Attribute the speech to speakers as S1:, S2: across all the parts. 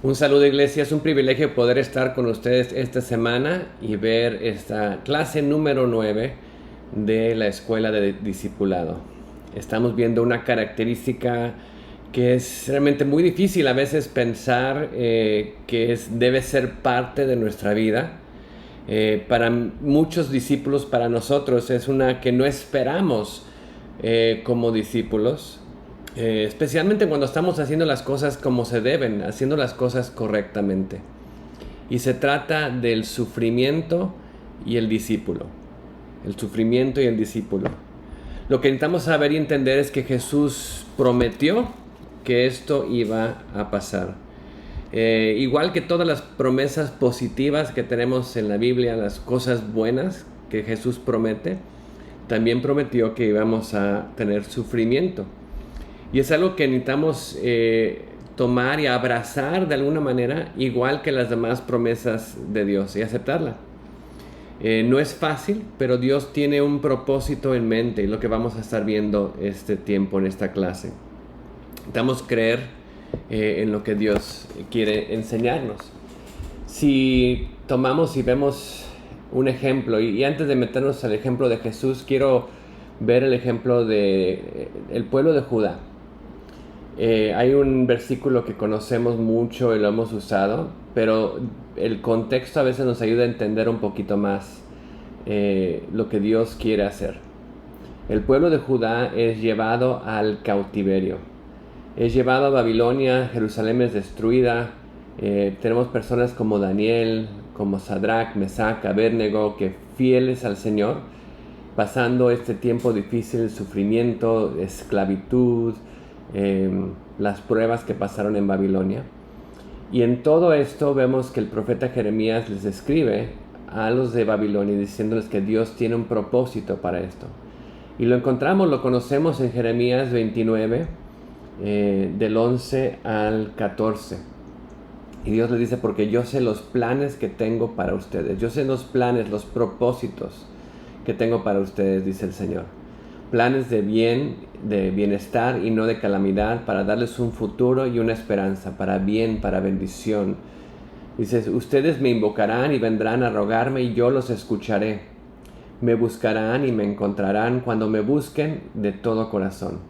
S1: Un saludo, iglesia. Es un privilegio poder estar con ustedes esta semana y ver esta clase número 9 de la Escuela de Discipulado. Estamos viendo una característica que es realmente muy difícil a veces pensar debe ser parte de nuestra vida. Para muchos discípulos, para nosotros, es una que no esperamos como discípulos. Especialmente cuando estamos haciendo las cosas como se deben, haciendo las cosas correctamente. Y se trata del sufrimiento y el discípulo. El sufrimiento y el discípulo. Lo que necesitamos saber y entender es que Jesús prometió que esto iba a pasar. Igual que todas las promesas positivas que tenemos en la Biblia, las cosas buenas que Jesús promete, también prometió que íbamos a tener sufrimiento. Y es algo que necesitamos tomar y abrazar de alguna manera, igual que las demás promesas de Dios, y aceptarla. No es fácil, pero Dios tiene un propósito en mente, y lo que vamos a estar viendo este tiempo en esta clase. Necesitamos creer en lo que Dios quiere enseñarnos. Si tomamos y vemos un ejemplo, y antes de meternos al ejemplo de Jesús, quiero ver el ejemplo del pueblo de Judá. Hay un versículo que conocemos mucho y lo hemos usado, pero el contexto a veces nos ayuda a entender un poquito más lo que Dios quiere hacer. El pueblo de Judá es llevado al cautiverio. Es llevado a Babilonia, Jerusalén es destruida. Tenemos personas como Daniel, como Sadrach, Mesach, Abednego, que fieles al Señor, pasando este tiempo difícil, sufrimiento, esclavitud, las pruebas que pasaron en Babilonia. Y en todo esto vemos que el profeta Jeremías les escribe a los de Babilonia diciéndoles que Dios tiene un propósito para esto. Y lo conocemos en Jeremías 29, del 11 al 14. Y Dios les dice: porque yo sé los planes que tengo para ustedes. Yo sé los planes, los propósitos que tengo para ustedes, dice el Señor. Planes de bien, de bienestar y no de calamidad, para darles un futuro y una esperanza, para bien, para bendición. Dice: ustedes me invocarán y vendrán a rogarme y yo los escucharé. Me buscarán y me encontrarán cuando me busquen de todo corazón.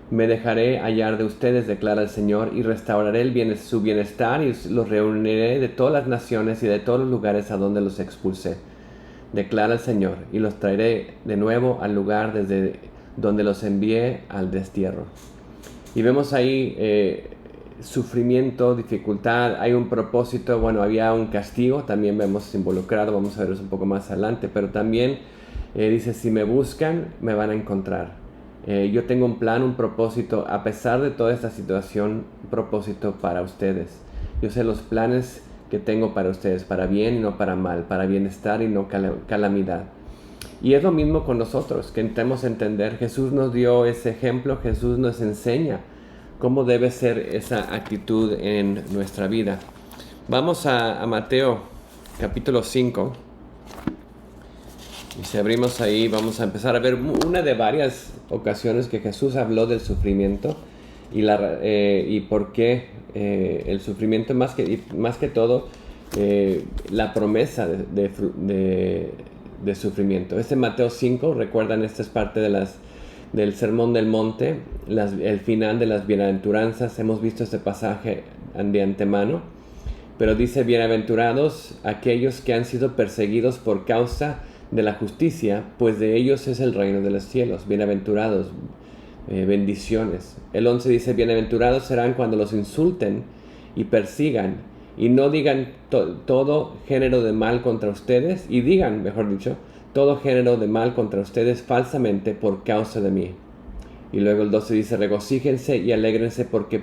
S1: Me dejaré hallar de ustedes, declara el Señor, y restauraré su bienestar y los reuniré de todas las naciones y de todos los lugares a donde los expulsé, declara el Señor, y los traeré de nuevo al lugar desde donde los envié al destierro. Y vemos ahí sufrimiento, dificultad, hay un propósito. Bueno, había un castigo, también vemos involucrado, vamos a ver eso un poco más adelante, pero también dice: si me buscan, me van a encontrar. Yo tengo un plan, un propósito, a pesar de toda esta situación, un propósito para ustedes. Yo sé los planes que tengo para ustedes, para bien y no para mal, para bienestar y no calamidad. Y es lo mismo con nosotros, que intentemos entender. Jesús nos dio ese ejemplo, Jesús nos enseña cómo debe ser esa actitud en nuestra vida. Vamos a Mateo capítulo 5. Y si abrimos ahí, vamos a empezar a ver una de varias ocasiones que Jesús habló del sufrimiento y por qué el sufrimiento, más que todo, la promesa de sufrimiento. Mateo 5, recuerdan, esta es parte del Sermón del Monte, el final de las bienaventuranzas. Hemos visto este pasaje de antemano, pero dice: bienaventurados aquellos que han sido perseguidos por causa de la justicia, pues de ellos es el reino de los cielos. Bienaventurados, bendiciones. El 11 dice: bienaventurados serán cuando los insulten y persigan y no digan todo género de mal contra ustedes, y digan, mejor dicho, todo género de mal contra ustedes falsamente por causa de mí. Y luego el 12 dice: regocíjense y alégrense, porque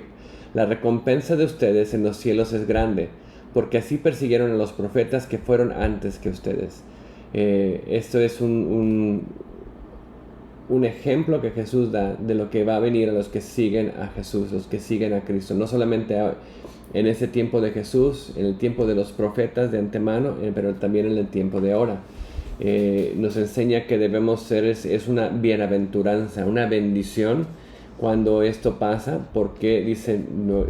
S1: la recompensa de ustedes en los cielos es grande, porque así persiguieron a los profetas que fueron antes que ustedes. Esto es un ejemplo que Jesús da de lo que va a venir a los que siguen a Jesús, los que siguen a Cristo. No solamente en ese tiempo de Jesús, en el tiempo de los profetas de antemano, pero también en el tiempo de ahora. Nos enseña que debemos ser, es una bienaventuranza, una bendición cuando esto pasa, porque dice,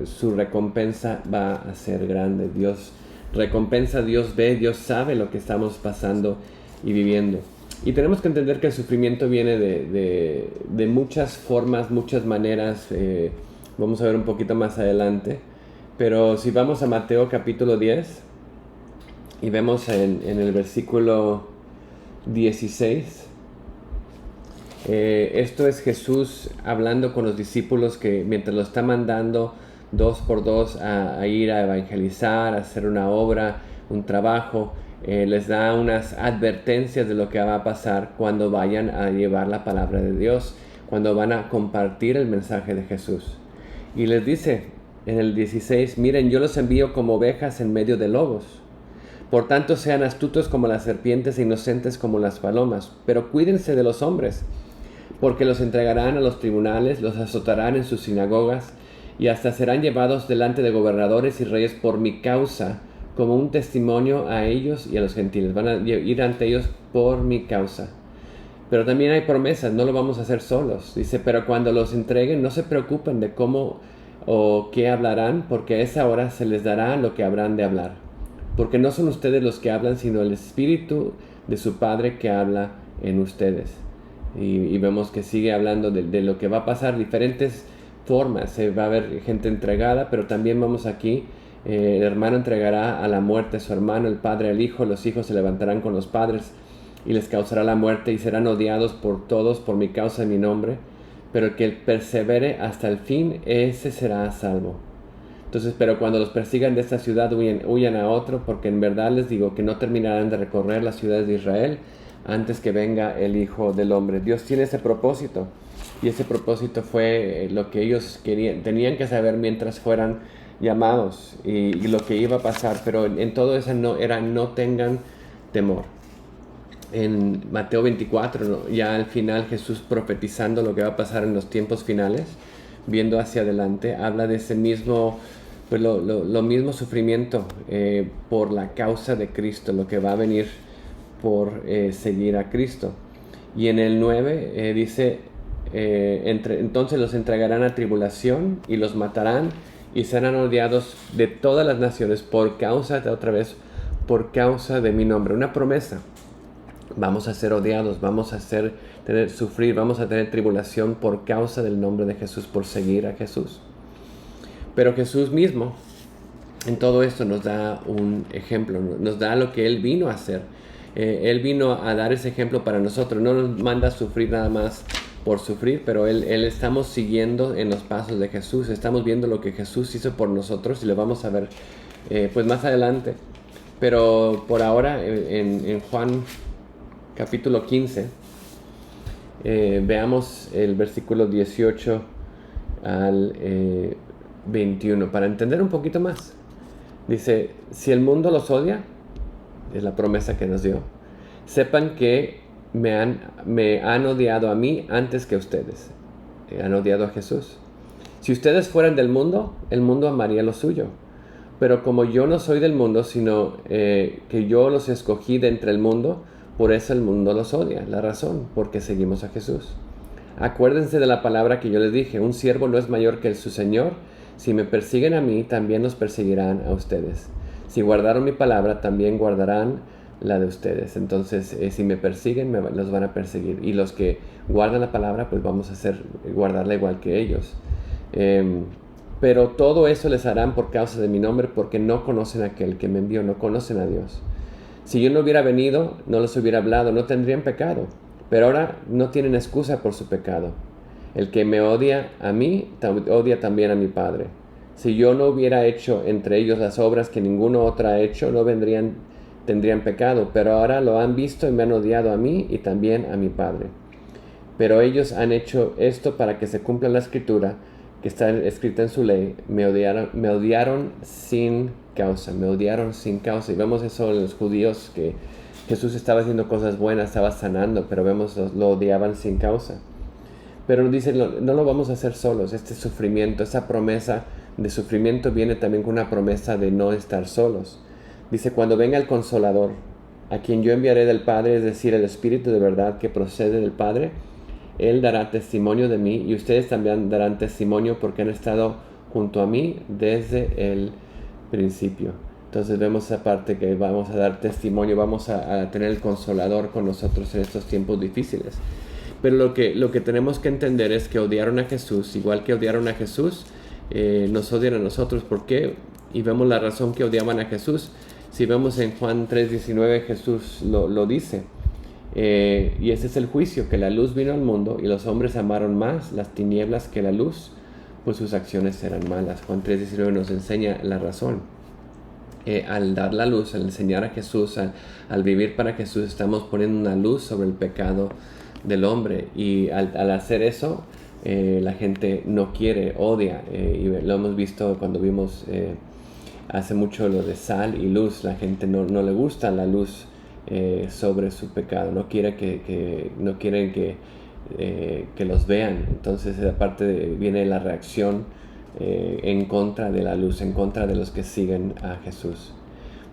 S1: su recompensa va a ser grande. Dios recompensa, Dios ve, Dios sabe lo que estamos pasando y viviendo. Y tenemos que entender que el sufrimiento viene de muchas formas, muchas maneras. Vamos a ver un poquito más adelante. Pero si vamos a Mateo capítulo 10 y vemos en el versículo 16, esto es Jesús hablando con los discípulos que mientras lo está mandando 2 por 2 a ir a evangelizar, a hacer una obra, un trabajo, les da unas advertencias de lo que va a pasar cuando vayan a llevar la palabra de Dios, cuando van a compartir el mensaje de Jesús. Y les dice en el 16, miren, yo los envío como ovejas en medio de lobos. Por tanto, sean astutos como las serpientes e inocentes como las palomas, pero cuídense de los hombres, porque los entregarán a los tribunales, los azotarán en sus sinagogas, y hasta serán llevados delante de gobernadores y reyes por mi causa, como un testimonio a ellos y a los gentiles. Van a ir ante ellos por mi causa. Pero también hay promesas, no lo vamos a hacer solos. Dice, pero cuando los entreguen, no se preocupen de cómo o qué hablarán, porque a esa hora se les dará lo que habrán de hablar. Porque no son ustedes los que hablan, sino el Espíritu de su Padre que habla en ustedes. Y vemos que sigue hablando de lo que va a pasar, diferentes formas. Va a haber gente entregada, pero también vamos aquí, el hermano entregará a la muerte a su hermano, el padre al hijo, los hijos se levantarán con los padres y les causará la muerte y serán odiados por todos por mi causa y mi nombre, pero el que persevere hasta el fin, ese será salvo. Entonces, pero cuando los persigan de esta ciudad, huyan a otro, porque en verdad les digo que no terminarán de recorrer las ciudades de Israel antes que venga el Hijo del Hombre. Dios tiene ese propósito, y ese propósito fue lo que ellos tenían que saber mientras fueran llamados y lo que iba a pasar, pero en todo eso no tengan temor. En Mateo 24, ya al final Jesús profetizando lo que va a pasar en los tiempos finales, viendo hacia adelante, habla de ese mismo, pues lo mismo sufrimiento por la causa de Cristo, lo que va a venir por seguir a Cristo. Y en el 9 dice, entonces los entregarán a tribulación y los matarán y serán odiados de todas las naciones por causa de mi nombre. Una promesa. Vamos a ser odiados, vamos a sufrir, vamos a tener tribulación por causa del nombre de Jesús, por seguir a Jesús. Pero Jesús mismo, en todo esto, nos da un ejemplo, nos da lo que Él vino a hacer. Él vino a dar ese ejemplo para nosotros, no nos manda a sufrir nada más por sufrir, pero Él estamos siguiendo en los pasos de Jesús, estamos viendo lo que Jesús hizo por nosotros y lo vamos a ver pues más adelante. Pero por ahora, en Juan capítulo 15, veamos el versículo 18 al 21, para entender un poquito más. Dice, si el mundo los odia, es la promesa que nos dio, sepan que me han odiado a mí antes que ustedes. Han odiado a Jesús. Si ustedes fueran del mundo, el mundo amaría lo suyo. Pero como yo no soy del mundo, sino que yo los escogí de entre el mundo, por eso el mundo los odia. La razón, porque seguimos a Jesús. Acuérdense de la palabra que yo les dije, un siervo no es mayor que su Señor. Si me persiguen a mí, también los perseguirán a ustedes. Si guardaron mi palabra, también guardarán la de ustedes. Entonces, si me persiguen, los van a perseguir. Y los que guardan la palabra, pues vamos a guardarla igual que ellos. Pero todo eso les harán por causa de mi nombre, porque no conocen a aquel que me envió, no conocen a Dios. Si yo no hubiera venido, no les hubiera hablado, no tendrían pecado. Pero ahora no tienen excusa por su pecado. El que me odia a mí, odia también a mi Padre. Si yo no hubiera hecho entre ellos las obras que ninguno otro ha hecho, no tendrían pecado. Pero ahora lo han visto y me han odiado a mí y también a mi Padre. Pero ellos han hecho esto para que se cumpla la escritura que está escrita en su ley. Me odiaron sin causa, me odiaron sin causa. Y vemos eso en los judíos, que Jesús estaba haciendo cosas buenas, estaba sanando, pero vemos lo odiaban sin causa. Pero nos dice, no lo vamos a hacer solos. Este sufrimiento, esa promesa de sufrimiento viene también con una promesa de no estar solos. Dice, cuando venga el Consolador, a quien yo enviaré del Padre, es decir, el Espíritu de verdad que procede del Padre, Él dará testimonio de mí y ustedes también darán testimonio porque han estado junto a mí desde el principio. Entonces vemos esa parte que vamos a dar testimonio, vamos a tener el Consolador con nosotros en estos tiempos difíciles. Pero lo que tenemos que entender es que odiaron a Jesús, igual que odiaron a Jesús, nos odian a nosotros. ¿Por qué? Y vemos la razón que odiaban a Jesús. Si vemos en Juan 3:19, Jesús lo dice. Y ese es el juicio, que la luz vino al mundo y los hombres amaron más las tinieblas que la luz, pues sus acciones eran malas. Juan 3:19 nos enseña la razón. Al dar la luz, al enseñar a Jesús, al vivir para Jesús, estamos poniendo una luz sobre el pecado del hombre, y al hacer eso, la gente no quiere, odia, y lo hemos visto cuando vimos hace mucho lo de sal y luz. La gente no le gusta la luz sobre su pecado, no quieren que los vean. Entonces aparte viene la reacción en contra de la luz, en contra de los que siguen a Jesús.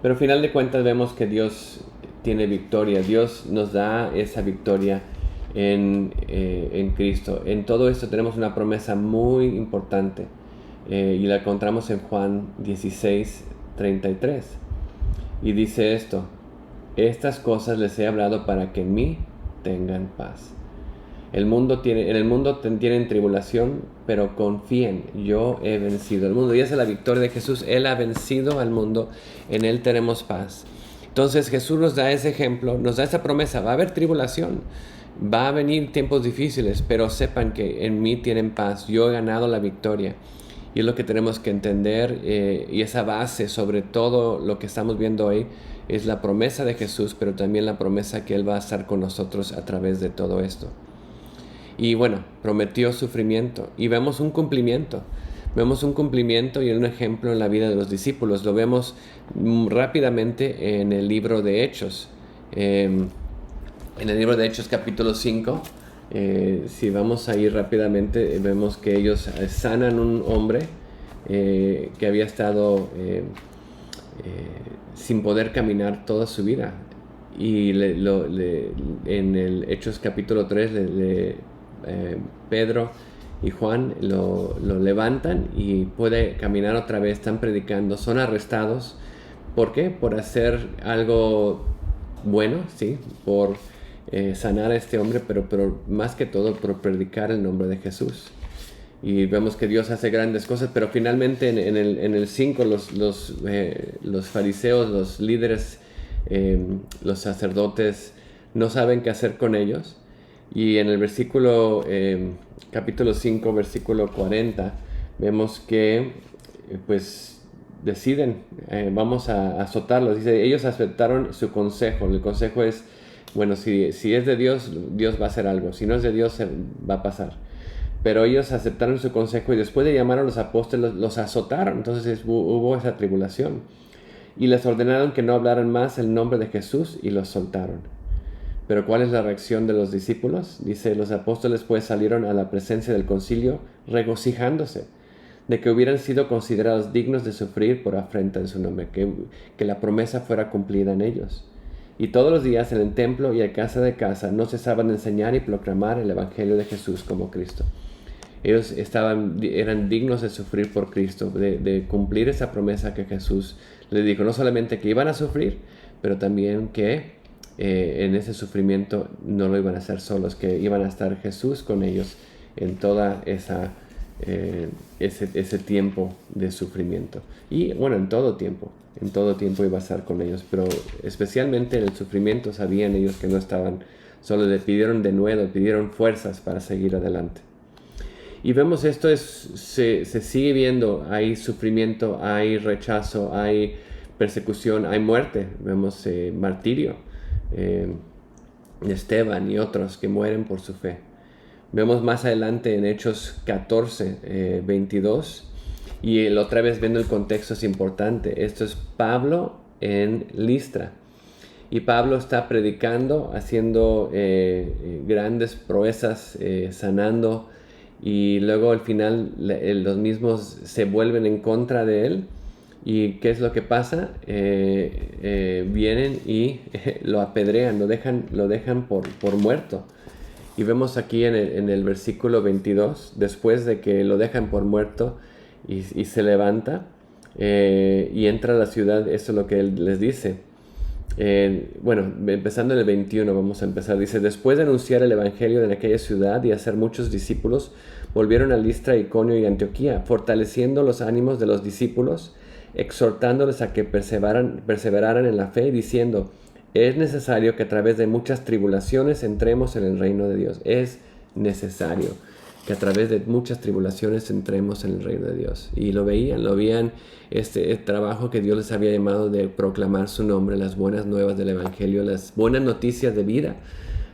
S1: Pero al final de cuentas vemos que Dios tiene victoria. Dios nos da esa victoria en Cristo. En todo esto tenemos una promesa muy importante, y la encontramos en Juan 16:33, y dice esto: estas cosas les he hablado para que en mí tengan paz. En el mundo tienen tribulación, pero confíen, yo he vencido el mundo. Y esa es la victoria de Jesús. Él ha vencido al mundo, en Él tenemos paz. Entonces Jesús nos da ese ejemplo, nos da esa promesa. Va a haber tribulación, va a venir tiempos difíciles, pero sepan que en mí tienen paz. Yo he ganado la victoria. Y es lo que tenemos que entender, y esa base sobre todo lo que estamos viendo hoy es la promesa de Jesús, pero también la promesa que Él va a estar con nosotros a través de todo esto. Y bueno, prometió sufrimiento, y vemos un cumplimiento. Vemos un cumplimiento y un ejemplo en la vida de los discípulos. Lo vemos rápidamente en el libro de Hechos. En el libro de Hechos capítulo 5, si vamos a ir rápidamente, vemos que ellos sanan un hombre que había estado sin poder caminar toda su vida. Y en el Hechos capítulo 3, Pedro y Juan lo levantan y puede caminar otra vez. Están predicando, son arrestados. ¿Por qué? Por hacer algo bueno, sí, por sanar a este hombre, pero más que todo por predicar el nombre de Jesús. Y vemos que Dios hace grandes cosas, pero finalmente en el 5 los fariseos, los líderes, los sacerdotes no saben qué hacer con ellos. Y en el capítulo 5, versículo 40, vemos que pues deciden, vamos a azotarlos. Dice, ellos aceptaron su consejo. El consejo es, bueno, si es de Dios, Dios va a hacer algo. Si no es de Dios, va a pasar. Pero ellos aceptaron su consejo y después de llamar a los apóstoles, los azotaron. Entonces hubo esa tribulación. Y les ordenaron que no hablaran más el nombre de Jesús y los soltaron. Pero ¿cuál es la reacción de los discípulos? Dice, los apóstoles pues salieron a la presencia del concilio regocijándose de que hubieran sido considerados dignos de sufrir por afrenta en su nombre, que la promesa fuera cumplida en ellos. Y todos los días en el templo y en casa de casa no cesaban de enseñar y proclamar el evangelio de Jesús como Cristo. Ellos eran dignos de sufrir por Cristo, de cumplir esa promesa que Jesús les dijo. No solamente que iban a sufrir, pero también que en ese sufrimiento no lo iban a hacer solos, que iban a estar Jesús con ellos en toda ese tiempo de sufrimiento. Y bueno, en todo tiempo iba a estar con ellos, pero especialmente en el sufrimiento sabían ellos que no estaban solos. Le pidieron de nuevo, pidieron fuerzas para seguir adelante. Y vemos esto se sigue viendo, hay sufrimiento, hay rechazo, hay persecución, hay muerte. Vemos martirio. Esteban y otros que mueren por su fe. Vemos más adelante en Hechos 14, 22, y otra vez viendo el contexto es importante. Esto es Pablo en Listra, y Pablo está predicando, haciendo grandes proezas, sanando, y luego al final los mismos se vuelven en contra de él. ¿Y qué es lo que pasa? Vienen y lo apedrean, lo dejan por muerto. Y vemos aquí en el versículo 22, después de que lo dejan por muerto y se levanta y entra a la ciudad, eso es lo que él les dice. Bueno, empezando en el 21 vamos a empezar. Dice, después de anunciar el evangelio en aquella ciudad y hacer muchos discípulos, volvieron a Listra, Iconio y Antioquía, fortaleciendo los ánimos de los discípulos, exhortándoles a que perseveraran en la fe, diciendo, es necesario que a través de muchas tribulaciones entremos en el reino de Dios. Es necesario que a través de muchas tribulaciones entremos en el reino de Dios. Y lo veían el trabajo que Dios les había llamado de proclamar su nombre, las buenas nuevas del evangelio, las buenas noticias de vida.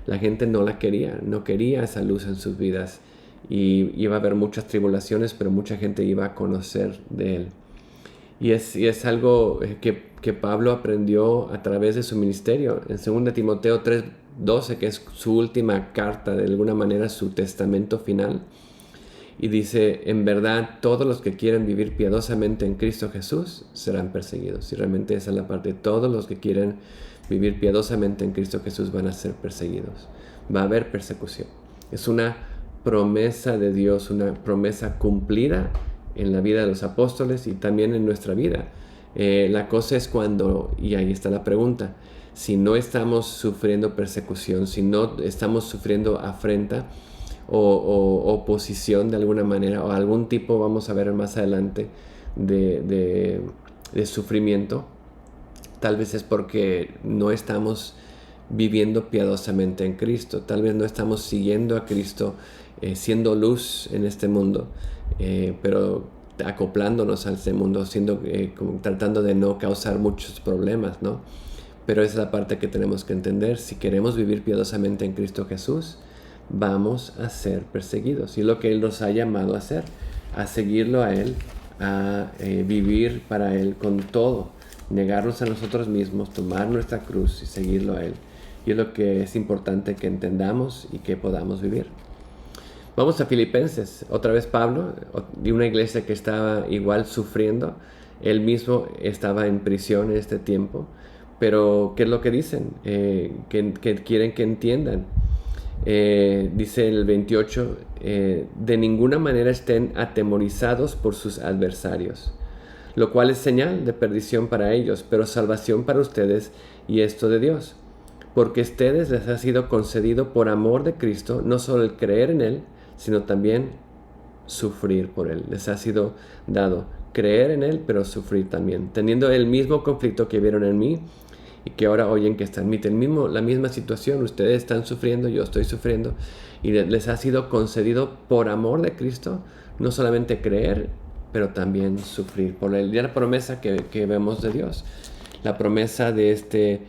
S1: La gente no quería esa luz en sus vidas. Y iba a haber muchas tribulaciones, pero mucha gente iba a conocer de él. Y es algo que Pablo aprendió a través de su ministerio. En 2 Timoteo 3:12, que es su última carta, de alguna manera su testamento final. Y dice, en verdad, todos los que quieren vivir piadosamente en Cristo Jesús serán perseguidos. Y realmente esa es la parte. Todos los que quieren vivir piadosamente en Cristo Jesús van a ser perseguidos. Va a haber persecución. Es una promesa de Dios, una promesa cumplida en la vida de los apóstoles y también en nuestra vida. La cosa es cuando, y ahí está la pregunta, si no estamos sufriendo persecución, si no estamos sufriendo afrenta o oposición de alguna manera, o algún tipo, vamos a ver más adelante, de sufrimiento, tal vez es porque no estamos viviendo piadosamente en Cristo, tal vez no estamos siguiendo a Cristo, siendo luz en este mundo, pero acoplándonos a este mundo, tratando de no causar muchos problemas, ¿no? Pero esa es la parte que tenemos que entender. Si queremos vivir piadosamente en Cristo Jesús, vamos a ser perseguidos. Y es lo que Él nos ha llamado a hacer, a seguirlo a Él, a vivir para Él con todo, negarnos a nosotros mismos, tomar nuestra cruz y seguirlo a Él. Y es lo que es importante que entendamos y que podamos vivir. Vamos a Filipenses, otra vez Pablo, de una iglesia que estaba igual sufriendo. Él mismo estaba en prisión en este tiempo, pero ¿qué es lo que dicen? Que quieren que entiendan. Dice el 28, de ninguna manera estén atemorizados por sus adversarios, lo cual es señal de perdición para ellos, pero salvación para ustedes, y esto de Dios. Porque a ustedes les ha sido concedido por amor de Cristo, no solo el creer en Él, sino también sufrir por Él. Les ha sido dado creer en Él, pero sufrir también, teniendo el mismo conflicto que vieron en mí y que ahora oyen que están en mí. La misma situación, ustedes están sufriendo, yo estoy sufriendo, y les ha sido concedido por amor de Cristo, no solamente creer, pero también sufrir por Él. Ya la promesa que vemos de Dios, la promesa de este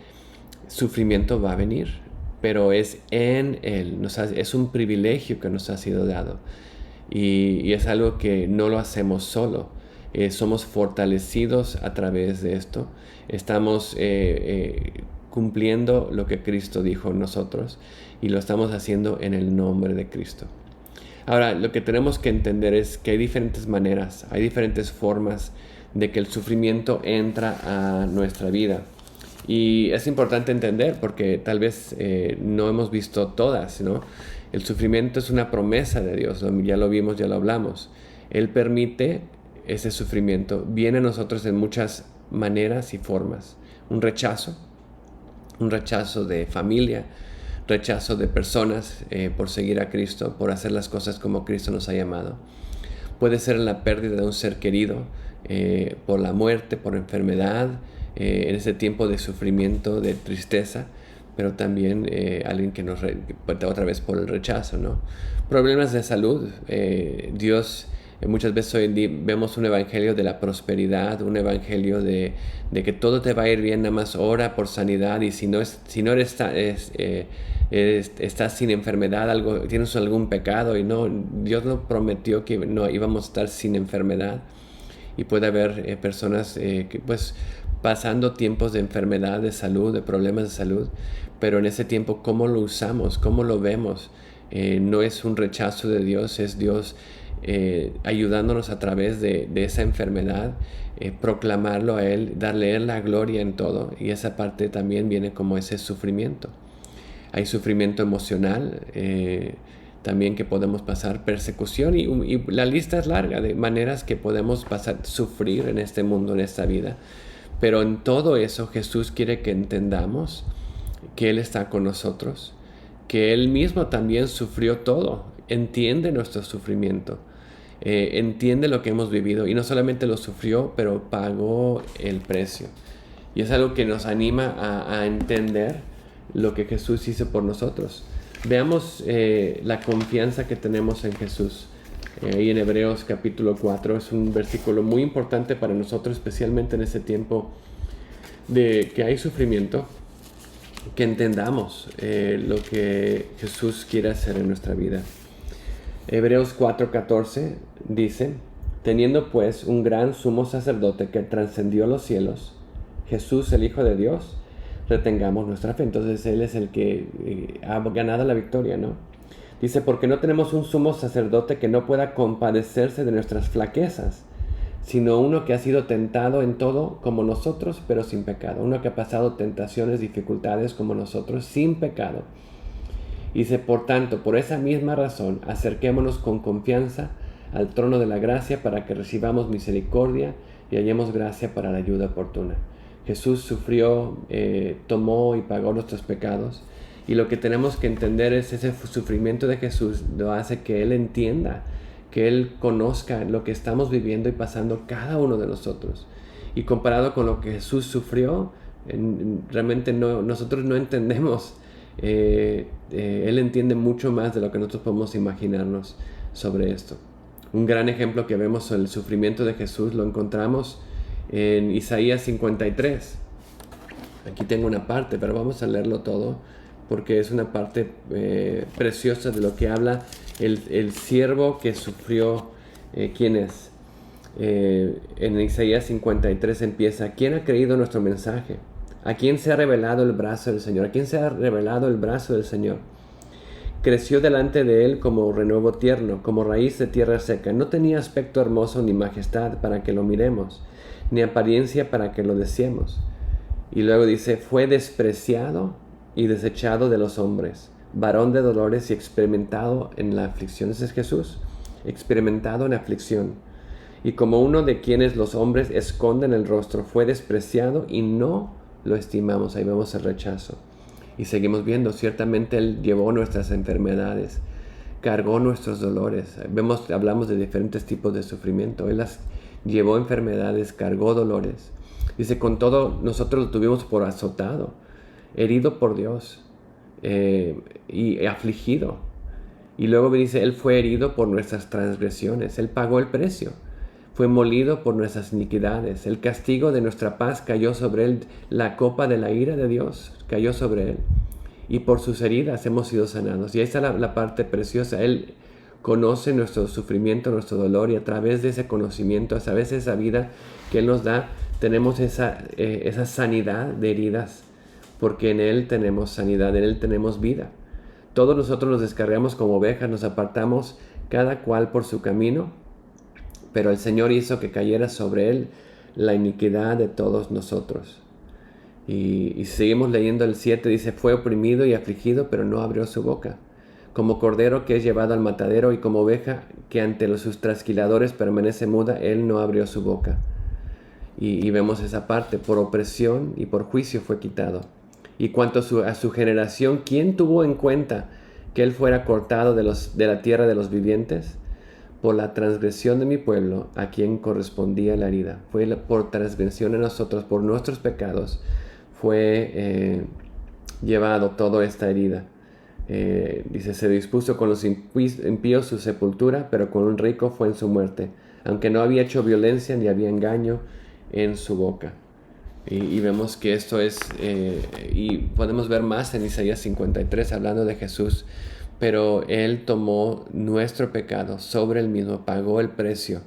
S1: sufrimiento va a venir, pero es en Él, es un privilegio que nos ha sido dado, y es algo que no lo hacemos solo. Somos fortalecidos a través de esto, estamos cumpliendo lo que Cristo dijo en nosotros, y lo estamos haciendo en el nombre de Cristo. Ahora, lo que tenemos que entender es que hay diferentes maneras, hay diferentes formas de que el sufrimiento entra a nuestra vida. Y es importante entender porque tal vez no hemos visto todas, ¿no? El sufrimiento es una promesa de Dios, ¿no? Ya lo vimos, ya lo hablamos. Él permite ese sufrimiento, viene a nosotros en muchas maneras y formas. Un rechazo de familia, rechazo de personas por seguir a Cristo, por hacer las cosas como Cristo nos ha llamado. Puede ser la pérdida de un ser querido, por la muerte, por enfermedad, en ese tiempo de sufrimiento, de tristeza, pero también alguien que otra vez por el rechazo, ¿no? Problemas de salud. Dios, muchas veces hoy vemos un evangelio de la prosperidad, un evangelio de que todo te va a ir bien, nada más ora por sanidad, y si no estás sin enfermedad, tienes algún pecado, y no, Dios no prometió que no íbamos a estar sin enfermedad. Y puede haber personas que pues pasando tiempos de enfermedad, de salud, de problemas de salud, pero en ese tiempo, ¿cómo lo usamos? ¿Cómo lo vemos? No es un rechazo de Dios, es Dios ayudándonos a través de esa enfermedad, proclamarlo a Él, darle a Él la gloria en todo, y esa parte también viene como ese sufrimiento. hay sufrimiento emocional, también que podemos pasar persecución y la lista es larga de maneras que podemos sufrir en este mundo, en esta vida. Pero en todo eso Jesús quiere que entendamos que Él está con nosotros, que Él mismo también sufrió todo, entiende nuestro sufrimiento, entiende lo que hemos vivido y no solamente lo sufrió, pero pagó el precio. Y es algo que nos anima a entender lo que Jesús hizo por nosotros. Veamos la confianza que tenemos en Jesús. Ahí en Hebreos capítulo 4 es un versículo muy importante para nosotros, especialmente en ese tiempo de que hay sufrimiento, que entendamos lo que Jesús quiere hacer en nuestra vida. Hebreos 4:14 dice: teniendo pues un gran sumo sacerdote que trascendió los cielos, Jesús el Hijo de Dios, retengamos nuestra fe. Entonces Él es el que ha ganado la victoria, ¿no? Dice, porque no tenemos un sumo sacerdote que no pueda compadecerse de nuestras flaquezas, sino uno que ha sido tentado en todo como nosotros, pero sin pecado. Uno que ha pasado tentaciones, dificultades como nosotros, sin pecado. Dice, por tanto, por esa misma razón, acerquémonos con confianza al trono de la gracia para que recibamos misericordia y hallemos gracia para la ayuda oportuna. Jesús sufrió, tomó y pagó nuestros pecados. Y lo que tenemos que entender es ese sufrimiento de Jesús lo hace que Él entienda, que Él conozca lo que estamos viviendo y pasando cada uno de nosotros. Y comparado con lo que Jesús sufrió, realmente nosotros no entendemos. Él entiende mucho más de lo que nosotros podemos imaginarnos sobre esto. Un gran ejemplo que vemos sobre el sufrimiento de Jesús lo encontramos en Isaías 53. Aquí tengo una parte, pero vamos a leerlo todo, porque es una parte preciosa de lo que habla el siervo que sufrió. ¿Quién es? En Isaías 53 empieza: ¿quién ha creído nuestro mensaje? ¿A quién se ha revelado el brazo del Señor? ¿A quién se ha revelado el brazo del Señor? Creció delante de él como renuevo tierno, como raíz de tierra seca. No tenía aspecto hermoso ni majestad para que lo miremos, ni apariencia para que lo deseemos. Y luego dice, fue despreciado y desechado de los hombres, varón de dolores y experimentado en la aflicción. Ese es Jesús, experimentado en aflicción. Y como uno de quienes los hombres esconden el rostro, fue despreciado y no lo estimamos. Ahí vemos el rechazo. Y seguimos viendo, ciertamente Él llevó nuestras enfermedades, cargó nuestros dolores. Hablamos de diferentes tipos de sufrimiento. Él las llevó enfermedades, cargó dolores. Dice, con todo nosotros lo tuvimos por azotado, herido por Dios y afligido. Y luego me dice, Él fue herido por nuestras transgresiones. Él pagó el precio. Fue molido por nuestras iniquidades. El castigo de nuestra paz cayó sobre Él. La copa de la ira de Dios cayó sobre Él. Y por sus heridas hemos sido sanados. Y ahí está la parte preciosa. Él conoce nuestro sufrimiento, nuestro dolor. Y a través de ese conocimiento, a través de esa vida que Él nos da, tenemos esa sanidad de heridas. Porque en Él tenemos sanidad, en Él tenemos vida. Todos nosotros nos descargamos como ovejas, nos apartamos cada cual por su camino. Pero el Señor hizo que cayera sobre Él la iniquidad de todos nosotros. Y seguimos leyendo el 7, dice, fue oprimido y afligido, pero no abrió su boca. Como cordero que es llevado al matadero y como oveja que ante sus trasquiladores permanece muda, Él no abrió su boca. Y vemos esa parte, por opresión y por juicio fue quitado. Y cuanto a su generación, ¿quién tuvo en cuenta que Él fuera cortado de la tierra de los vivientes? Por la transgresión de mi pueblo, a quien correspondía la herida. Fue por transgresión de nosotros, por nuestros pecados, fue llevado toda esta herida. Dice, se dispuso con los impíos su sepultura, pero con un rico fue en su muerte, aunque no había hecho violencia ni había engaño en su boca. Y vemos que esto es, y podemos ver más en Isaías 53, hablando de Jesús, pero Él tomó nuestro pecado sobre Él mismo, pagó el precio.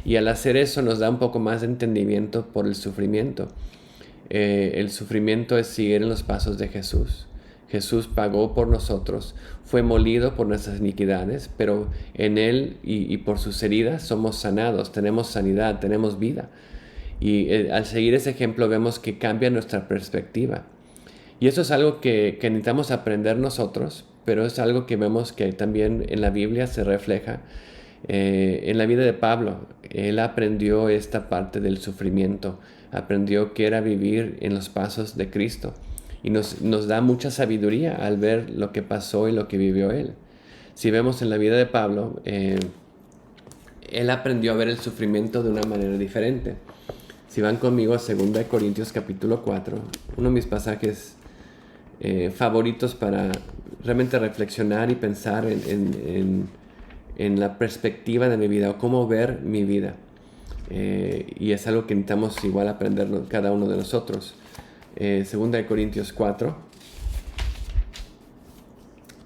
S1: Y al hacer eso nos da un poco más de entendimiento por el sufrimiento. El sufrimiento es seguir en los pasos de Jesús. Jesús pagó por nosotros, fue molido por nuestras iniquidades, pero en Él y por sus heridas somos sanados, tenemos sanidad, tenemos vida. Y al seguir ese ejemplo vemos que cambia nuestra perspectiva. Y eso es algo que necesitamos aprender nosotros, pero es algo que vemos que también en la Biblia se refleja. En la vida de Pablo, él aprendió esta parte del sufrimiento, aprendió que era vivir en los pasos de Cristo y nos da mucha sabiduría al ver lo que pasó y lo que vivió él. Si vemos en la vida de Pablo, él aprendió a ver el sufrimiento de una manera diferente. Si van conmigo a 2 Corintios capítulo 4, uno de mis pasajes favoritos para realmente reflexionar y pensar en la perspectiva de mi vida o cómo ver mi vida. Y es algo que necesitamos igual aprender cada uno de nosotros. 2 Corintios 4,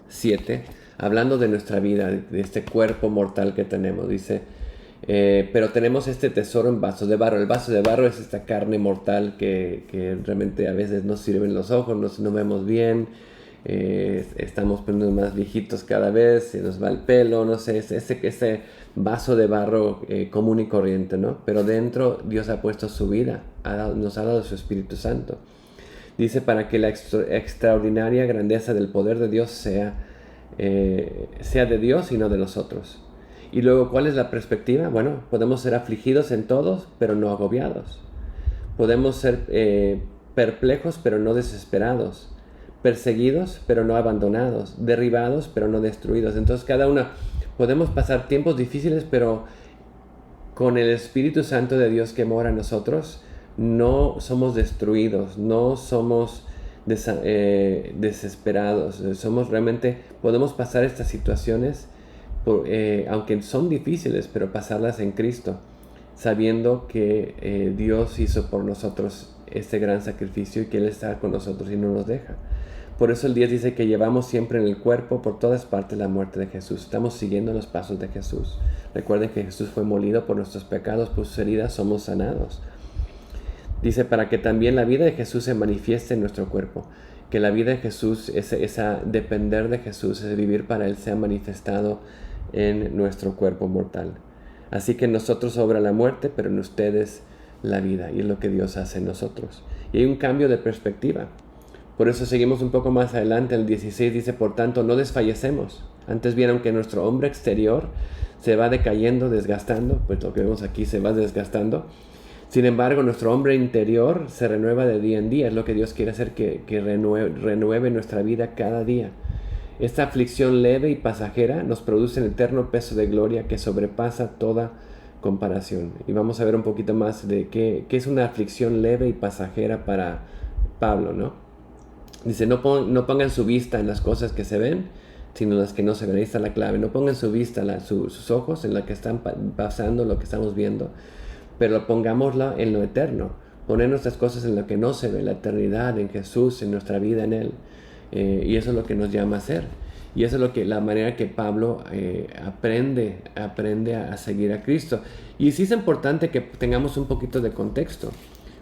S1: 7, hablando de nuestra vida, de este cuerpo mortal que tenemos, dice, pero tenemos este tesoro en vasos de barro. El vaso de barro es esta carne mortal que realmente a veces nos sirven los ojos, no vemos bien, estamos poniendo más viejitos cada vez, se nos va el pelo, no sé, ese vaso de barro común y corriente, ¿no? Pero dentro Dios ha puesto su vida, nos ha dado su Espíritu Santo. Dice, para que la extraordinaria grandeza del poder de Dios sea de Dios y no de nosotros. Y luego, ¿cuál es la perspectiva? Bueno, podemos ser afligidos en todos, pero no agobiados. Podemos ser perplejos, pero no desesperados. Perseguidos, pero no abandonados. Derribados, pero no destruidos. Entonces, cada una, podemos pasar tiempos difíciles, pero con el Espíritu Santo de Dios que mora en nosotros, no somos destruidos, no somos desesperados. Somos realmente, podemos pasar estas situaciones, aunque son difíciles, pero pasarlas en Cristo, sabiendo que Dios hizo por nosotros este gran sacrificio y que Él está con nosotros y no nos deja. Por eso el 10 dice que llevamos siempre en el cuerpo por todas partes la muerte de Jesús. Estamos siguiendo los pasos de Jesús. Recuerden que Jesús fue molido por nuestros pecados, por sus heridas somos sanados. Dice, para que también la vida de Jesús se manifieste en nuestro cuerpo. Que la vida de Jesús, esa depender de Jesús, ese vivir para Él, sea manifestado en nuestro cuerpo mortal. Así que en nosotros obra la muerte, pero en ustedes la vida. Y es lo que Dios hace en nosotros. Y hay un cambio de perspectiva. Por eso seguimos un poco más adelante, el 16 dice, por tanto, no desfallecemos. Antes bien, aunque nuestro hombre exterior se va decayendo, desgastando, pues lo que vemos aquí se va desgastando. Sin embargo, nuestro hombre interior se renueva de día en día. Es lo que Dios quiere hacer, que renueve nuestra vida cada día. Esta aflicción leve y pasajera nos produce un eterno peso de gloria que sobrepasa toda comparación. Y vamos a ver un poquito más de qué es una aflicción leve y pasajera para Pablo, ¿no? Dice, no pongan su vista en las cosas que se ven, sino en las que no se ven. Ahí está la clave. No pongan su vista, sus ojos en lo que están pasando, lo que estamos viendo, pero pongámosla en lo eterno. Poner nuestras cosas en lo que no se ve, la eternidad, en Jesús, en nuestra vida en Él. Y eso es lo que nos llama a hacer. Y eso es la manera que Pablo aprende a seguir a Cristo. Y sí es importante que tengamos un poquito de contexto.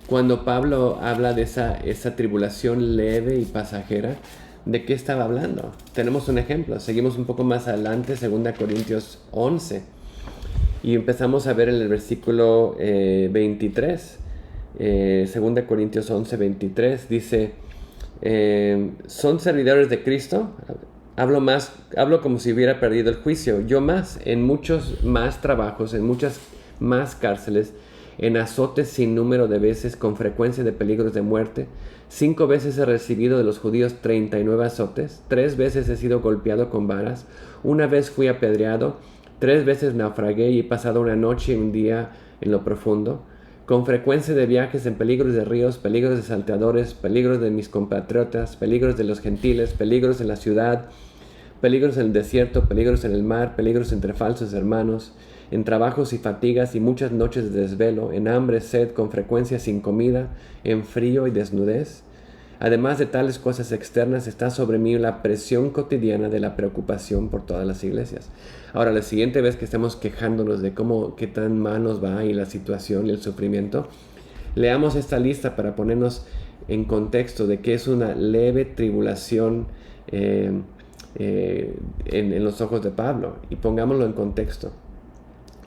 S1: Cuando Pablo habla de esa tribulación leve y pasajera, ¿de qué estaba hablando? Tenemos un ejemplo. Seguimos un poco más adelante, 2 Corintios 11. Y empezamos a ver en el versículo 23. 2 Corintios 11, 23. Dice, ¿son servidores de Cristo? Hablo como si hubiera perdido el juicio. Yo más, en muchos más trabajos, en muchas más cárceles, en azotes sin número de veces, con frecuencia de peligros de muerte. 5 veces he recibido de los judíos 39 azotes. 3 veces he sido golpeado con varas. 1 vez fui apedreado. 3 veces naufragué y he pasado una noche y un día en lo profundo. Con frecuencia de viajes en peligros de ríos, peligros de salteadores, peligros de mis compatriotas, peligros de los gentiles, peligros en la ciudad, peligros en el desierto, peligros en el mar, peligros entre falsos hermanos, en trabajos y fatigas y muchas noches de desvelo, en hambre, sed, con frecuencia sin comida, en frío y desnudez. Además de tales cosas externas, está sobre mí la presión cotidiana de la preocupación por todas las iglesias. Ahora, la siguiente vez que estemos quejándonos de qué tan mal nos va y la situación y el sufrimiento, leamos esta lista para ponernos en contexto de que es una leve tribulación en los ojos de Pablo, y pongámoslo en contexto.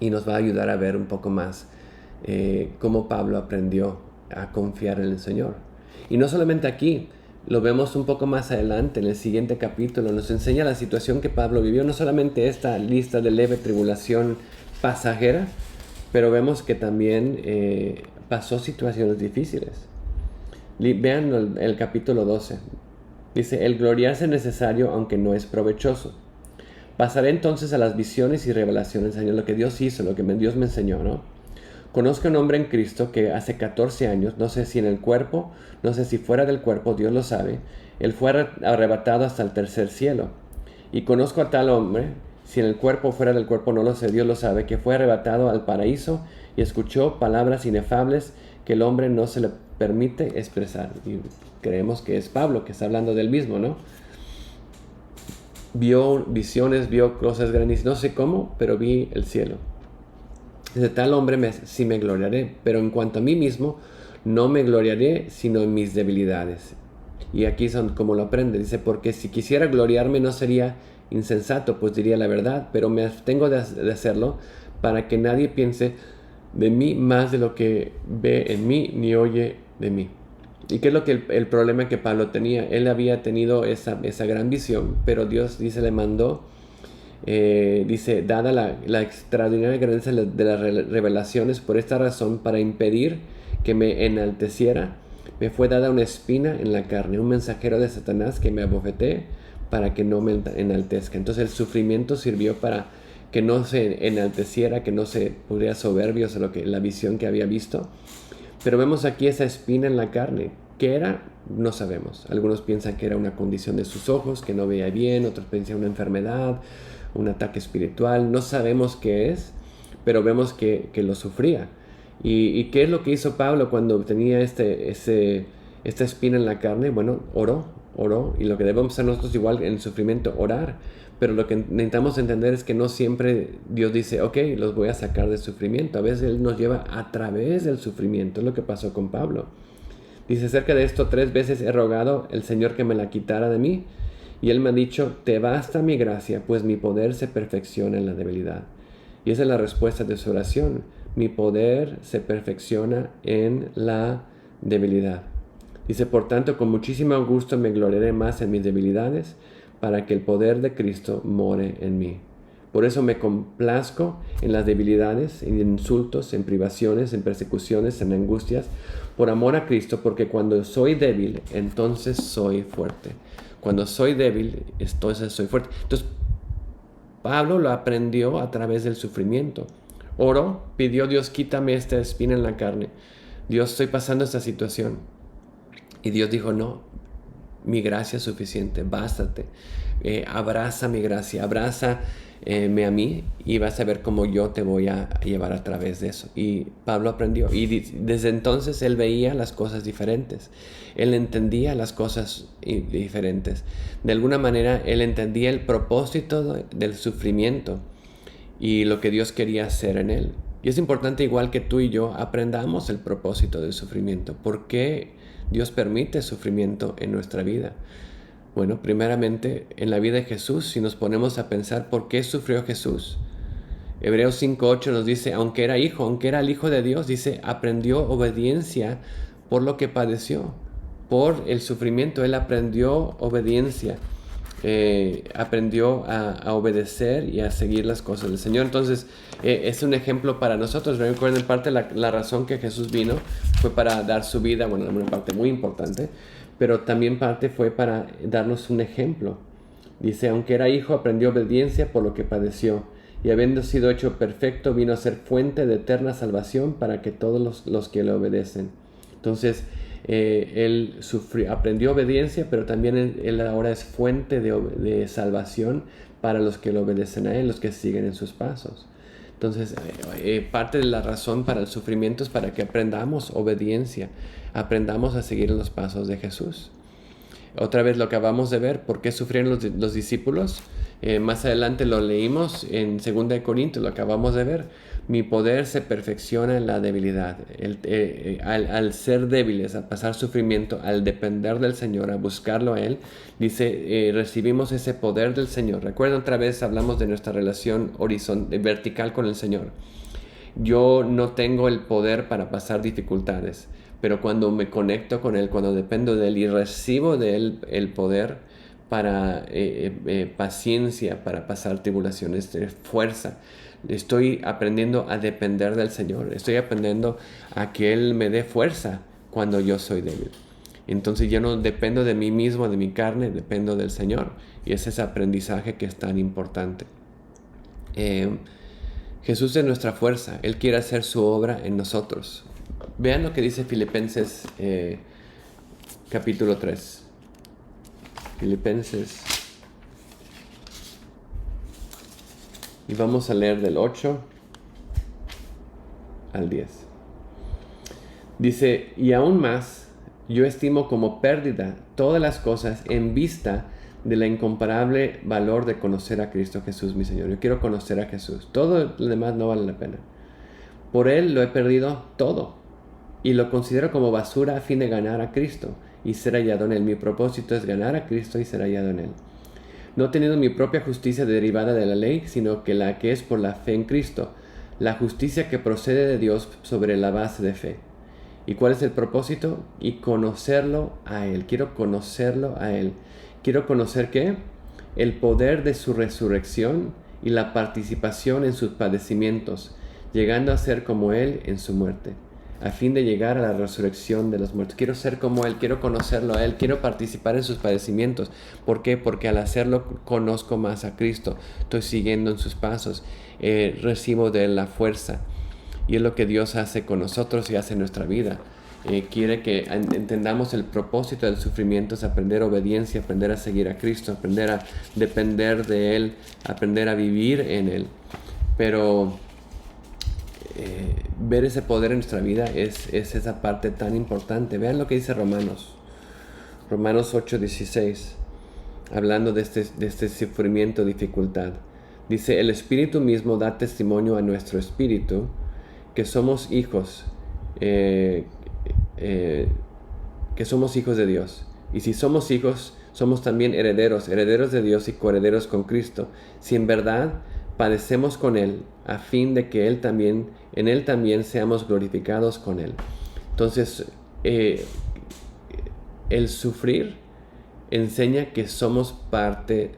S1: Y nos va a ayudar a ver un poco más cómo Pablo aprendió a confiar en el Señor. Y no solamente aquí, lo vemos un poco más adelante en el siguiente capítulo. Nos enseña la situación que Pablo vivió, no solamente esta lista de leve tribulación pasajera, pero vemos que también pasó situaciones difíciles. Vean el capítulo 12. Dice, el gloriarse es necesario aunque no es provechoso. Pasaré entonces a las visiones y revelaciones, Señor, lo que Dios hizo, lo que Dios me enseñó, ¿no? Conozco a un hombre en Cristo que hace 14 años, no sé si en el cuerpo, no sé si fuera del cuerpo, Dios lo sabe, él fue arrebatado hasta el tercer cielo. Y conozco a tal hombre, si en el cuerpo o fuera del cuerpo, no lo sé, Dios lo sabe, que fue arrebatado al paraíso y escuchó palabras inefables que el hombre no se le permite expresar. Y creemos que es Pablo que está hablando del mismo, ¿no? Vio visiones, vio cosas grandes, no sé cómo, pero vi el cielo. De tal hombre sí me gloriaré, pero en cuanto a mí mismo, no me gloriaré sino en mis debilidades. Y aquí son como lo aprende, dice, porque si quisiera gloriarme no sería insensato, pues diría la verdad, pero me abstengo de hacerlo para que nadie piense de mí más de lo que ve en mí ni oye de mí. ¿Y qué es lo que el problema que Pablo tenía? Él había tenido esa gran visión, pero Dios, dice, le mandó, dice, dada la extraordinaria grandeza de las revelaciones, por esta razón, para impedir que me enalteciera, me fue dada una espina en la carne, un mensajero de Satanás que me abofetee para que no me enaltezca. Entonces el sufrimiento sirvió para que no se enalteciera, que no se pudiera soberbio sobre lo que, la visión que había visto. Pero vemos aquí esa espina en la carne. ¿Qué era? No sabemos. Algunos piensan que era una condición de sus ojos, que no veía bien, otros piensan una enfermedad, un ataque espiritual. No sabemos qué es, pero vemos que lo sufría. ¿Y qué es lo que hizo Pablo cuando tenía esta espina en la carne? Bueno, oró. Y lo que debemos hacer nosotros igual en el sufrimiento, orar. Pero lo que necesitamos entender es que no siempre Dios dice, ok, los voy a sacar del sufrimiento. A veces Él nos lleva a través del sufrimiento. Es lo que pasó con Pablo. Dice, acerca de esto 3 veces he rogado el Señor que me la quitara de mí. Y Él me ha dicho, te basta mi gracia, pues mi poder se perfecciona en la debilidad. Y esa es la respuesta de su oración. Mi poder se perfecciona en la debilidad. Dice, por tanto, con muchísimo gusto me gloriaré más en mis debilidades, para que el poder de Cristo more en mí. Por eso me complazco en las debilidades, en insultos, en privaciones, en persecuciones, en angustias, por amor a Cristo, porque cuando soy débil, entonces soy fuerte. Cuando soy débil, entonces soy fuerte. Entonces, Pablo lo aprendió a través del sufrimiento. Oró, pidió, Dios, quítame esta espina en la carne. Dios, estoy pasando esta situación. Y Dios dijo, no, mi gracia es suficiente, bástate. Abraza mi gracia, abrázame a mí y vas a ver cómo yo te voy a llevar a través de eso. Y Pablo aprendió. Y desde entonces él veía las cosas diferentes. Él entendía las cosas diferentes. De alguna manera él entendía el propósito del sufrimiento y lo que Dios quería hacer en él. Y es importante, igual que tú y yo, aprendamos el propósito del sufrimiento. ¿Por qué Dios permite sufrimiento en nuestra vida? Bueno, primeramente, en la vida de Jesús, si nos ponemos a pensar por qué sufrió Jesús. Hebreos 5:8 nos dice, aunque era el Hijo de Dios, dice, aprendió obediencia por lo que padeció. Por el sufrimiento, Él aprendió obediencia. Aprendió a obedecer y a seguir las cosas del Señor. Entonces es un ejemplo para nosotros. Recuerden, en parte la razón que Jesús vino fue para dar su vida, bueno, una parte muy importante, pero también parte fue para darnos un ejemplo. Dice, aunque era hijo, aprendió obediencia por lo que padeció, y habiendo sido hecho perfecto, vino a ser fuente de eterna salvación para que todos los que le obedecen. Entonces él aprendió obediencia, pero también él ahora es fuente de salvación para los que le obedecen a él, los que siguen en sus pasos. Entonces, parte de la razón para el sufrimiento es para que aprendamos obediencia, aprendamos a seguir los pasos de Jesús. Otra vez lo acabamos de ver, ¿por qué sufrieron los discípulos? Más adelante lo leímos en 2 Corintios, lo acabamos de ver. Mi poder se perfecciona en la debilidad. Al ser débiles, al pasar sufrimiento, al depender del Señor, a buscarlo a Él, dice, recibimos ese poder del Señor. Recuerda, otra vez hablamos de nuestra relación vertical con el Señor. Yo no tengo el poder para pasar dificultades, pero cuando me conecto con Él, cuando dependo de Él y recibo de Él el poder para paciencia, para pasar tribulaciones, fuerza, estoy aprendiendo a depender del Señor, estoy aprendiendo a que Él me dé fuerza cuando yo soy débil. Entonces yo no dependo de mí mismo, de mi carne, dependo del Señor. Y ese es ese aprendizaje que es tan importante. Jesús es nuestra fuerza. Él quiere hacer su obra en nosotros. Vean lo que dice Filipenses capítulo 3. Filipenses. Y vamos a leer del 8 al 10. Dice, y aún más, yo estimo como pérdida todas las cosas en vista de la incomparable valor de conocer a Cristo Jesús, mi Señor. Yo quiero conocer a Jesús. Todo lo demás no vale la pena. Por Él lo he perdido todo y lo considero como basura a fin de ganar a Cristo y ser hallado en Él. Mi propósito es ganar a Cristo y ser hallado en Él. No teniendo mi propia justicia derivada de la ley, sino que la que es por la fe en Cristo, la justicia que procede de Dios sobre la base de fe. ¿Y cuál es el propósito? Y conocerlo a Él. Quiero conocerlo a Él. Quiero conocer ¿qué? El poder de su resurrección y la participación en sus padecimientos, llegando a ser como Él en su muerte, a fin de llegar a la resurrección de los muertos. Quiero ser como Él, quiero conocerlo a Él, quiero participar en sus padecimientos. ¿Por qué? Porque al hacerlo conozco más a Cristo, estoy siguiendo en sus pasos, recibo de Él la fuerza. Y es lo que Dios hace con nosotros y hace en nuestra vida. Quiere que entendamos el propósito del sufrimiento, es aprender obediencia, aprender a seguir a Cristo, aprender a depender de Él, aprender a vivir en Él. Pero ver ese poder en nuestra vida es esa parte tan importante. Vean lo que dice Romanos 8:16, hablando de este sufrimiento, dificultad. Dice, el Espíritu mismo da testimonio a nuestro espíritu que somos hijos, que somos hijos de Dios. Y si somos hijos, somos también herederos de Dios y coherederos con Cristo, si en verdad padecemos con Él, a fin de que en Él también seamos glorificados con Él. Entonces, el sufrir enseña que somos parte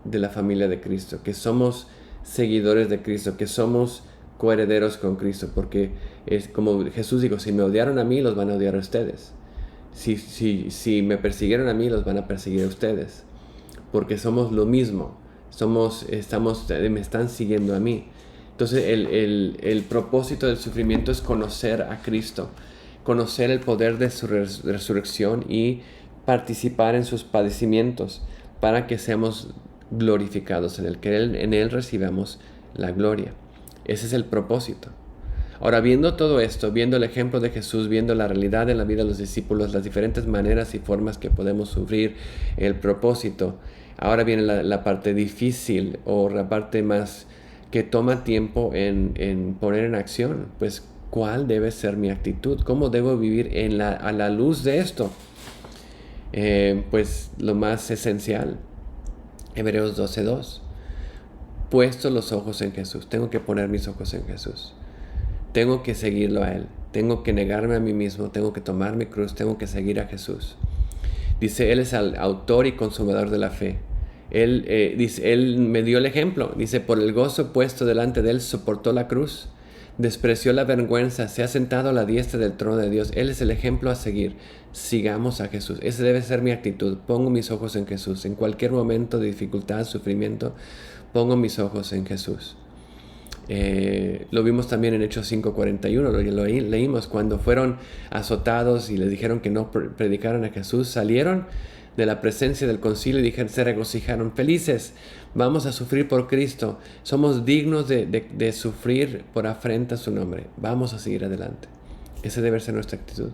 S1: de la familia de Cristo, que somos seguidores de Cristo, que somos coherederos con Cristo, porque es como Jesús dijo, si me odiaron a mí, los van a odiar a ustedes. Si me persiguieron a mí, los van a perseguir a ustedes, porque somos lo mismo, me están siguiendo a mí. Entonces el propósito del sufrimiento es conocer a Cristo, conocer el poder de su resurrección y participar en sus padecimientos para que seamos glorificados en Él, que en Él recibamos la gloria. Ese es el propósito. Ahora, viendo todo esto, viendo el ejemplo de Jesús, viendo la realidad en la vida de los discípulos, las diferentes maneras y formas que podemos sufrir, el propósito, ahora viene la parte difícil o la parte más que toma tiempo en poner en acción. Pues, ¿cuál debe ser mi actitud? ¿Cómo debo vivir a la luz de esto? Pues lo más esencial, Hebreos 12:2. Puesto los ojos en Jesús. Tengo que poner mis ojos en Jesús. Tengo que seguirlo a Él. Tengo que negarme a mí mismo. Tengo que tomar mi cruz. Tengo que seguir a Jesús. Dice, Él es el autor y consumador de la fe. Él me dio el ejemplo. Dice, por el gozo puesto delante de Él, soportó la cruz. Despreció la vergüenza. Se ha sentado a la diestra del trono de Dios. Él es el ejemplo a seguir. Sigamos a Jesús. Esa debe ser mi actitud. Pongo mis ojos en Jesús. En cualquier momento de dificultad, sufrimiento, pongo mis ojos en Jesús. Lo vimos también en Hechos 5:41, lo leímos cuando fueron azotados y les dijeron que no predicaran a Jesús, salieron de la presencia del concilio y dijeron, se regocijaron, felices, vamos a sufrir por Cristo, somos dignos de sufrir por afrenta a su nombre, vamos a seguir adelante. Esa debe ser nuestra actitud,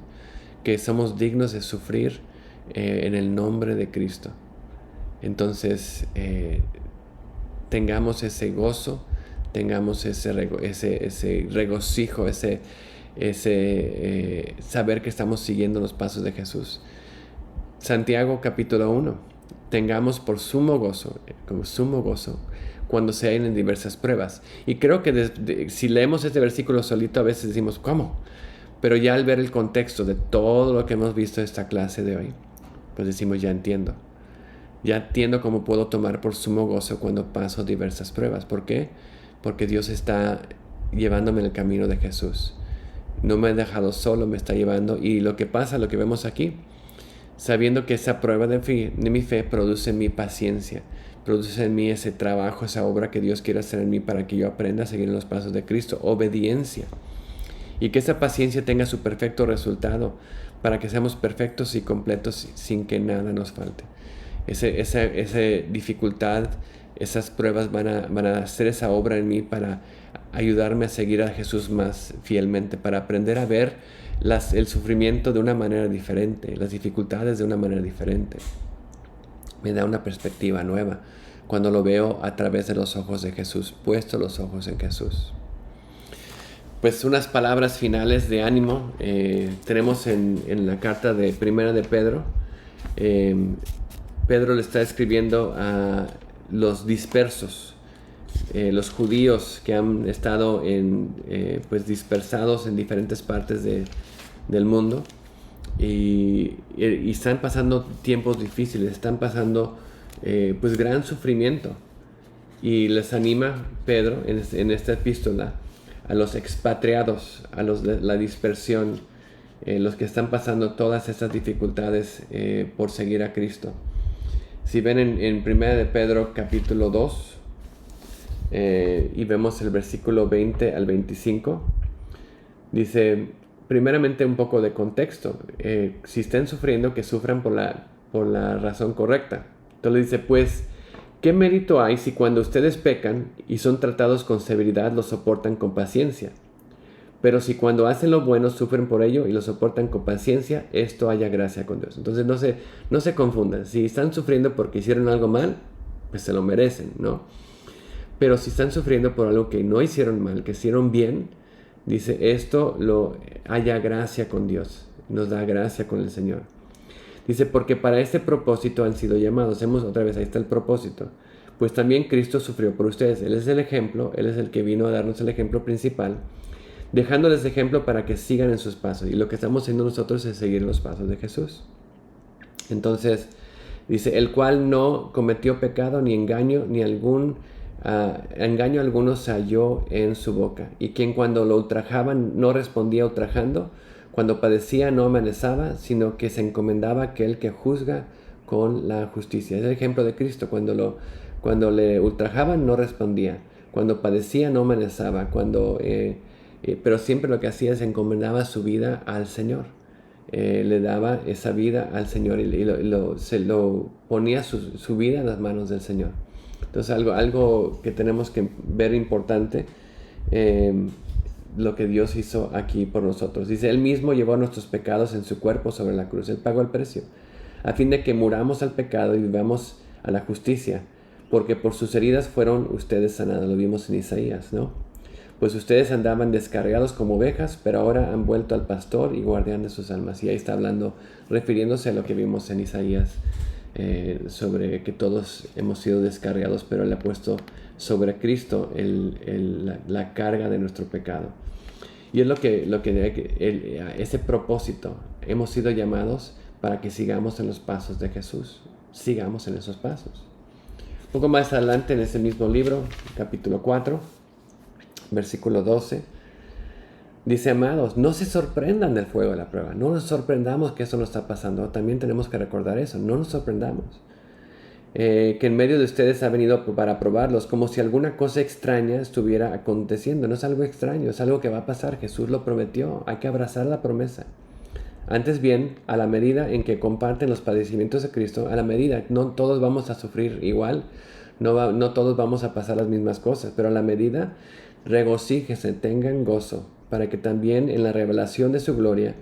S1: que somos dignos de sufrir en el nombre de Cristo. Entonces, tengamos ese gozo, tengamos ese regocijo, saber que estamos siguiendo los pasos de Jesús. Santiago capítulo 1, tengamos por sumo gozo, cuando se hallen en diversas pruebas. Y creo que si leemos este versículo solito, a veces decimos, ¿cómo? Pero ya al ver el contexto de todo lo que hemos visto en esta clase de hoy, pues decimos, ya entiendo. Ya entiendo cómo puedo tomar por sumo gozo cuando paso diversas pruebas. ¿Por qué? Porque Dios está llevándome en el camino de Jesús. No me ha dejado solo, me está llevando. Y lo que pasa, lo que vemos aquí, sabiendo que esa prueba de mi fe produce en mí paciencia, produce en mí ese trabajo, esa obra que Dios quiere hacer en mí para que yo aprenda a seguir en los pasos de Cristo, obediencia. Y que esa paciencia tenga su perfecto resultado, para que seamos perfectos y completos sin que nada nos falte. Esa dificultad, esas pruebas van a hacer esa obra en mí para ayudarme a seguir a Jesús más fielmente, para aprender a ver el sufrimiento de una manera diferente, las dificultades de una manera diferente. Me da una perspectiva nueva cuando lo veo a través de los ojos de Jesús, puesto los ojos en Jesús. Pues unas palabras finales de ánimo tenemos en la carta de Primera de Pedro. Pedro le está escribiendo a los dispersos, los judíos que han estado pues dispersados en diferentes partes del mundo y están pasando tiempos difíciles, están pasando pues gran sufrimiento. Y les anima Pedro en esta epístola a los expatriados, a los de la dispersión, los que están pasando todas estas dificultades por seguir a Cristo. Si ven en 1 de Pedro capítulo 2 y vemos el versículo 20 al 25, dice, primeramente un poco de contexto. Si están sufriendo, que sufran por la razón correcta. Entonces dice, pues, ¿qué mérito hay si cuando ustedes pecan y son tratados con severidad lo soportan con paciencia? Pero si cuando hacen lo bueno sufren por ello y lo soportan con paciencia, esto haya gracia con Dios. Entonces no se confundan. Si están sufriendo porque hicieron algo mal, pues se lo merecen, ¿no? Pero si están sufriendo por algo que no hicieron mal, que hicieron bien, dice, esto haya gracia con Dios. Nos da gracia con el Señor. Dice, porque para este propósito han sido llamados. Otra vez, ahí está el propósito. Pues también Cristo sufrió por ustedes. Él es el ejemplo, Él es el que vino a darnos el ejemplo principal, dejándoles ejemplo para que sigan en sus pasos. Y lo que estamos haciendo nosotros es seguir los pasos de Jesús. Entonces, dice, el cual no cometió pecado ni engaño, ni engaño alguno se halló en su boca. Y quien cuando lo ultrajaban no respondía ultrajando, cuando padecía no amenazaba, sino que se encomendaba a aquel que juzga con la justicia. Es el ejemplo de Cristo. Cuando le ultrajaban no respondía. Cuando padecía no amenazaba. Pero siempre lo que hacía es encomendaba su vida al Señor. Le daba esa vida al Señor y se lo ponía su vida en las manos del Señor. Entonces algo que tenemos que ver importante, lo que Dios hizo aquí por nosotros. Dice, Él mismo llevó nuestros pecados en su cuerpo sobre la cruz. Él pagó el precio, a fin de que muramos al pecado y vivamos a la justicia, porque por sus heridas fueron ustedes sanados. Lo vimos en Isaías, ¿no? Pues ustedes andaban descarriados como ovejas, pero ahora han vuelto al pastor y guardián de sus almas. Y ahí está hablando, refiriéndose a lo que vimos en Isaías, sobre que todos hemos sido descarriados, pero Él ha puesto sobre Cristo la carga de nuestro pecado. Y es ese propósito. Hemos sido llamados para que sigamos en los pasos de Jesús. Sigamos en esos pasos. Un poco más adelante en ese mismo libro, capítulo 4, versículo 12, dice, amados, no se sorprendan del fuego de la prueba. No nos sorprendamos que eso nos está pasando. También tenemos que recordar eso. No nos sorprendamos. Que en medio de ustedes ha venido para probarlos, como si alguna cosa extraña estuviera aconteciendo. No es algo extraño, es algo que va a pasar. Jesús lo prometió. Hay que abrazar la promesa. Antes bien, a la medida en que comparten los padecimientos de Cristo, a la medida, no todos vamos a sufrir igual, no todos vamos a pasar las mismas cosas, pero a la medida, regocíjense, tengan gozo, para que también en la revelación de su gloria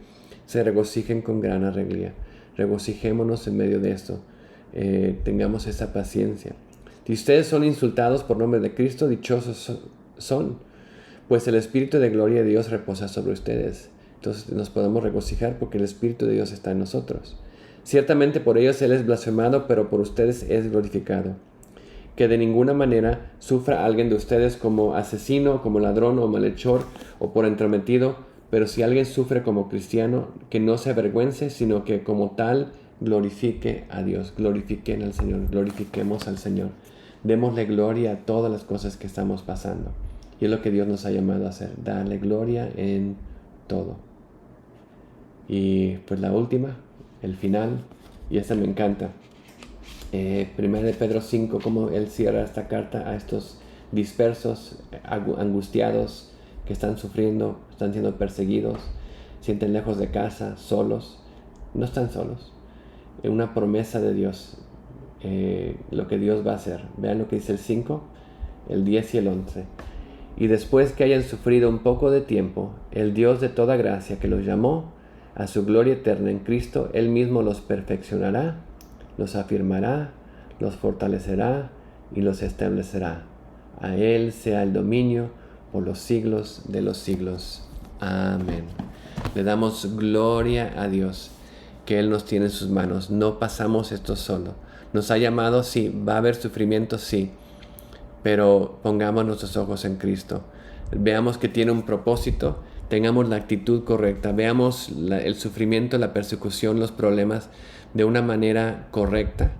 S1: se regocijen con gran alegría. Regocijémonos en medio de esto, tengamos esa paciencia. Si ustedes son insultados por nombre de Cristo, dichosos son, pues el Espíritu de gloria de Dios reposa sobre ustedes. Entonces nos podemos regocijar porque el Espíritu de Dios está en nosotros. Ciertamente por ellos Él es blasfemado, pero por ustedes es glorificado. Que de ninguna manera sufra alguien de ustedes como asesino, como ladrón o malhechor o por entrometido, Pero si alguien sufre como cristiano, que no se avergüence, sino que como tal glorifique a Dios, glorifiquen al Señor, glorifiquemos al Señor. Démosle gloria a todas las cosas que estamos pasando. Y es lo que Dios nos ha llamado a hacer, darle gloria en todo. Y pues la última, el final, y esta me encanta. 1 de Pedro 5, como él cierra esta carta a estos dispersos, angustiados, que están sufriendo, están siendo perseguidos, sienten lejos de casa, solos. No están solos. Una promesa de Dios, lo que Dios va a hacer. Vean lo que dice el 5, el 10 y el 11. Y después que hayan sufrido un poco de tiempo, el Dios de toda gracia que los llamó a su gloria eterna en Cristo, Él mismo los perfeccionará, los afirmará, los fortalecerá y los establecerá. A Él sea el dominio por los siglos de los siglos. Amén. Le damos gloria a Dios, que Él nos tiene en sus manos. No pasamos esto solo. Nos ha llamado, sí. Va a haber sufrimiento, sí. Pero pongamos nuestros ojos en Cristo. Veamos que tiene un propósito. Tengamos la actitud correcta. Veamos el sufrimiento, la persecución, los problemas de una manera correcta.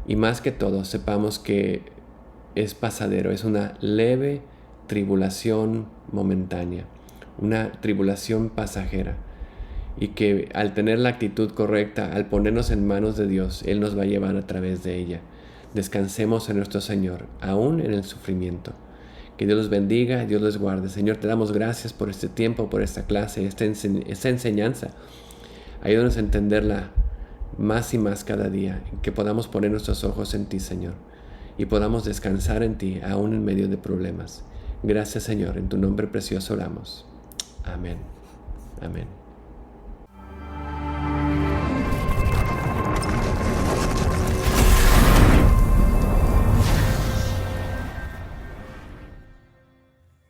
S1: Y más que todo, sepamos que es pasadero. Es una leve tribulación momentánea. Una tribulación pasajera. Y que al tener la actitud correcta, al ponernos en manos de Dios, Él nos va a llevar a través de ella. Descansemos en nuestro Señor, aún en el sufrimiento. Que Dios los bendiga, Dios los guarde. Señor, te damos gracias por este tiempo, por esta clase, esta enseñanza. Ayúdanos a entenderla más y más cada día, que podamos poner nuestros ojos en ti, Señor, y podamos descansar en ti, aún en medio de problemas. Gracias, Señor, en tu nombre precioso oramos. Amén. Amén.